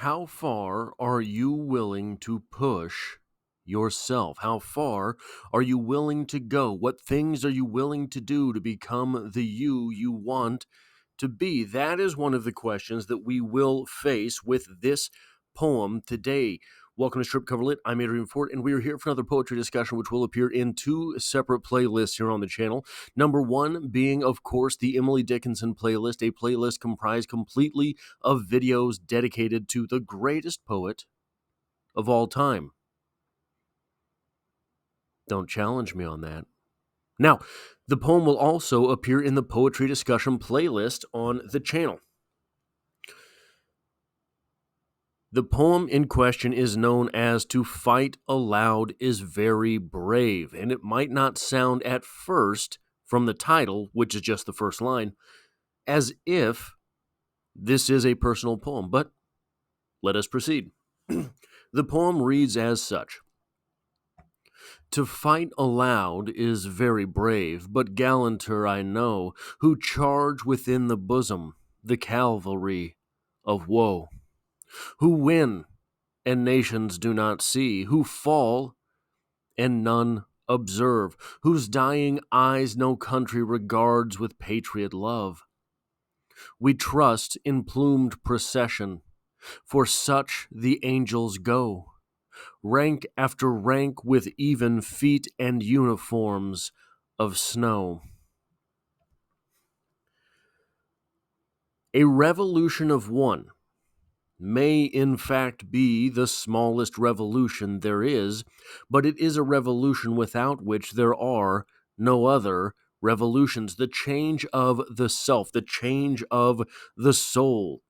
How far are you willing to push yourself? How far are you willing to go? What things are you willing to do to become the you want to be? That is one of the questions that we will face with this poem today. Welcome to Strip Cover Lit. I'm Adrian Ford, and we are here for another poetry discussion, which will appear in two separate playlists here on the channel. Number one being, of course, the Emily Dickinson playlist, a playlist comprised completely of videos dedicated to the greatest poet of all time. Don't challenge me on that. Now, the poem will also appear in the poetry discussion playlist on the channel. The poem in question is known as "To Fight Aloud is Very Brave," and it might not sound at first, from the title, which is just the first line, as if this is a personal poem, but let us proceed. The poem reads as such. To fight aloud is very brave, but gallanter I know, who charge within the bosom the cavalry of woe, who win and nations do not see, who fall and none observe, whose dying eyes no country regards with patriot love. We trust in plumed procession, for such the angels go, rank after rank with even feet and uniforms of snow. A revolution of one may in fact be the smallest revolution there is, but it is a revolution without which there are no other revolutions. The change of the self, the change of the soul.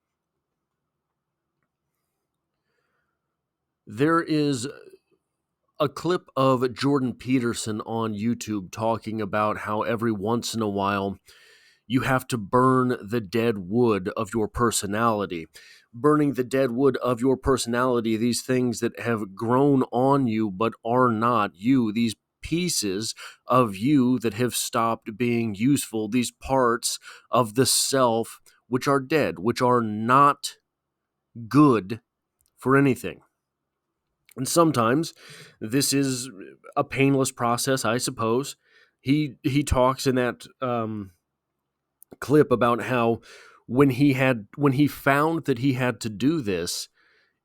There is a clip of Jordan Peterson on YouTube talking about how every once in a while you have to burn the dead wood of your personality. Burning the dead wood of your personality, these things that have grown on you but are not you, these pieces of you that have stopped being useful, these parts of the self which are dead, which are not good for anything. And sometimes this is a painless process, I suppose. He talks in that clip about how when he found that he had to do this,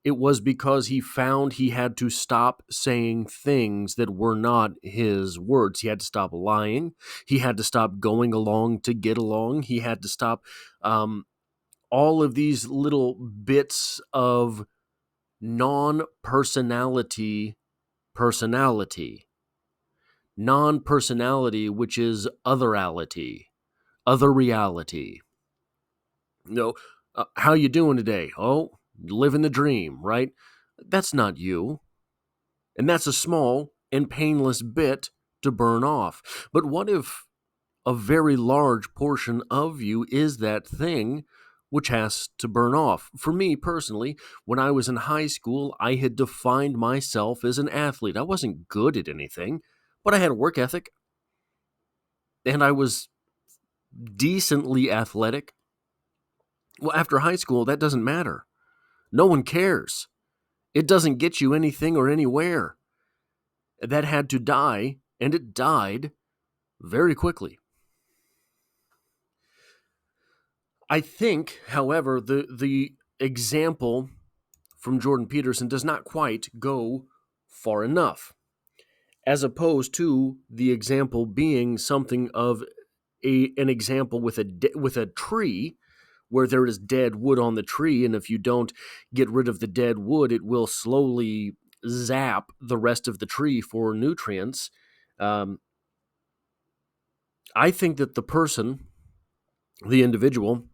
it was because he found he had to stop saying things that were not his words. He had to stop lying. He had to stop going along to get along. He had to stop all of these little bits of non-personality personality. Non-personality, which is otherality, other reality. How you doing today? Oh, living the dream, right? That's not you. And that's a small and painless bit to burn off. But what if a very large portion of you is that thing which has to burn off? For me personally, when I was in high school, I had defined myself as an athlete. I wasn't good at anything, but I had a work ethic, and I was decently athletic. Well, after high school, that doesn't matter. No one cares. It doesn't get you anything or anywhere. That had to die, and it died very quickly. I think, however, the example from Jordan Peterson does not quite go far enough, as opposed to the example being something of an example with a tree, where there is dead wood on the tree, and if you don't get rid of the dead wood, it will slowly zap the rest of the tree for nutrients. I think that the person, the individual,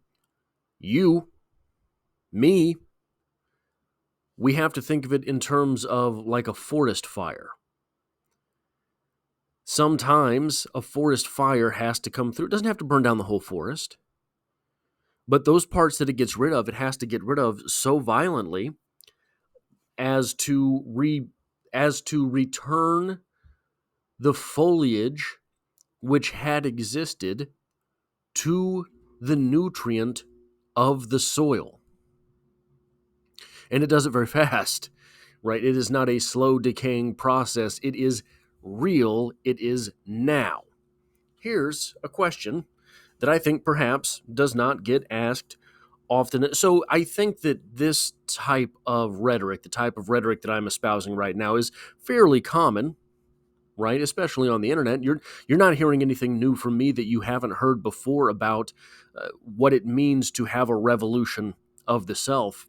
you, me, we have to think of it in terms of like a forest fire. Sometimes a forest fire has to come through. It doesn't have to burn down the whole forest, but those parts that it gets rid of, it has to get rid of so violently as to return the foliage which had existed to the nutrient of the soil. And it does it very fast, right? It is not a slow decaying process. It is real. It is now. Here's a question that I think perhaps does not get asked often. So I think that this type of rhetoric, the type of rhetoric that I'm espousing right now, is fairly common, right? Especially on the internet. You're not hearing anything new from me that you haven't heard before about what it means to have a revolution of the self.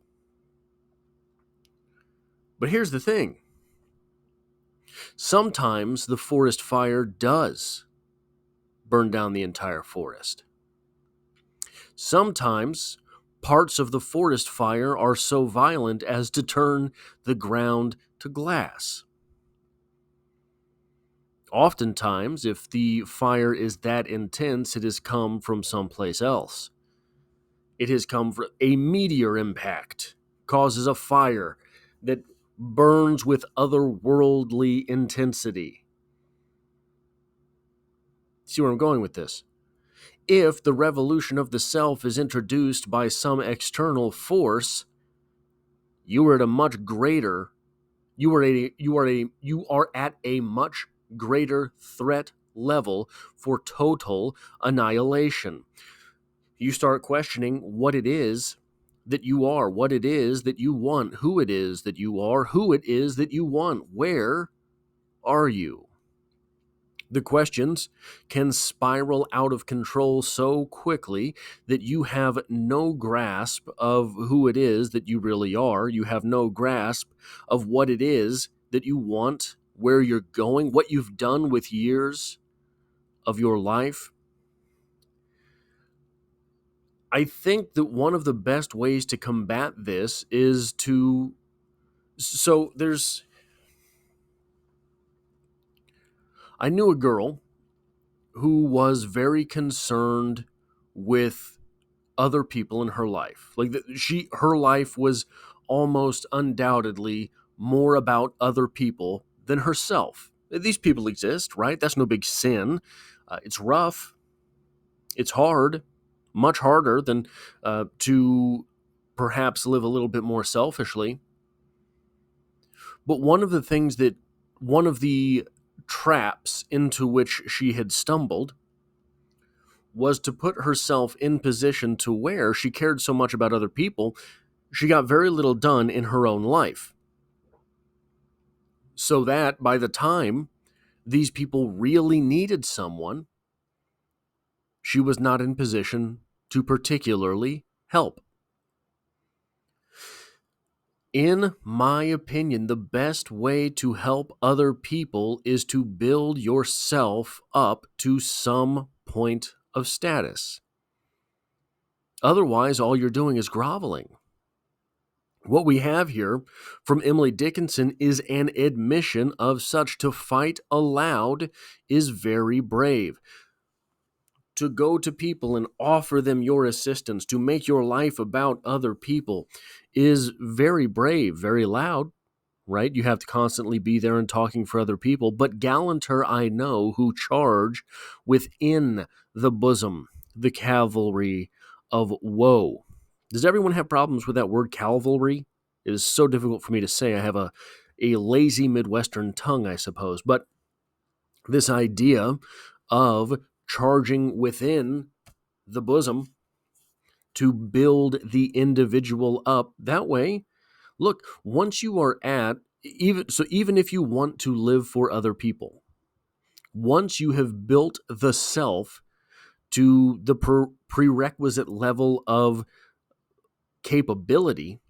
But here's the thing. Sometimes the forest fire does burn down the entire forest. Sometimes parts of the forest fire are so violent as to turn the ground to glass. Oftentimes, if the fire is that intense, it has come from someplace else. It has come from a meteor impact, causes a fire that burns with otherworldly intensity. See where I'm going with this? If the revolution of the self is introduced by some external force, you are at a much greater you are at a much greater threat level for total annihilation. You start questioning what it is that you are, what it is that you want, who it is that you are, who it is that you want. Where are you? The questions can spiral out of control so quickly that you have no grasp of who it is that you really are. You have no grasp of what it is that you want, where you're going, what you've done with years of your life. I think that one of the best ways to combat this is to. I knew a girl who was very concerned with other people in her life. Her life was almost undoubtedly more about other people than herself. These people exist, right? That's no big sin. It's rough. It's hard, much harder than to perhaps live a little bit more selfishly. But one of the traps into which she had stumbled was to put herself in position to where she cared so much about other people, she got very little done in her own life. So that by the time these people really needed someone, she was not in position to particularly help. In my opinion, the best way to help other people is to build yourself up to some point of status. Otherwise, all you're doing is groveling. What we have here from Emily Dickinson is an admission of such. To fight aloud is very brave. To go to people and offer them your assistance, to make your life about other people, is very brave, very loud, right? You have to constantly be there and talking for other people. But gallanter I know who charge within the bosom, the cavalry of woe. Does everyone have problems with that word cavalry? It is so difficult for me to say. I have a lazy Midwestern tongue, I suppose. But this idea of charging within the bosom to build the individual up that way. Look, once you are even if you want to live for other people, once you have built the self to the prerequisite level of capability,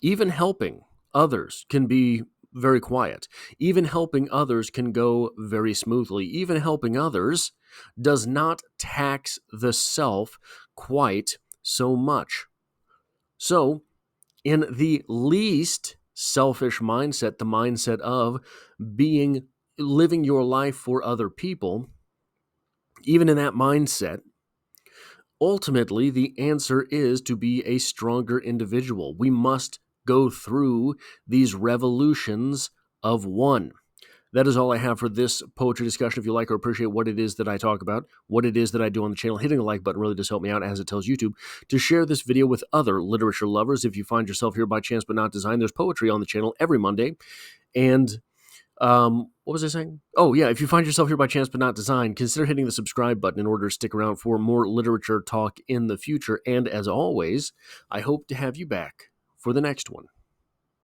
even helping others can be very quiet. Even helping others can go very smoothly. Even helping others does not tax the self quite so much. So, in the least selfish mindset, the mindset of living your life for other people, even in that mindset, ultimately the answer is to be a stronger individual. We must go through these revolutions of one. That is all I have for this poetry discussion. If you like or appreciate what it is that I talk about, what it is that I do on the channel, hitting the like button really does help me out, as it tells YouTube to share this video with other literature lovers. If you find yourself here by chance but not design, there's poetry on the channel every Monday. And what was I saying? Oh, yeah, if you find yourself here by chance but not design, consider hitting the subscribe button in order to stick around for more literature talk in the future. And as always, I hope to have you back for the next one.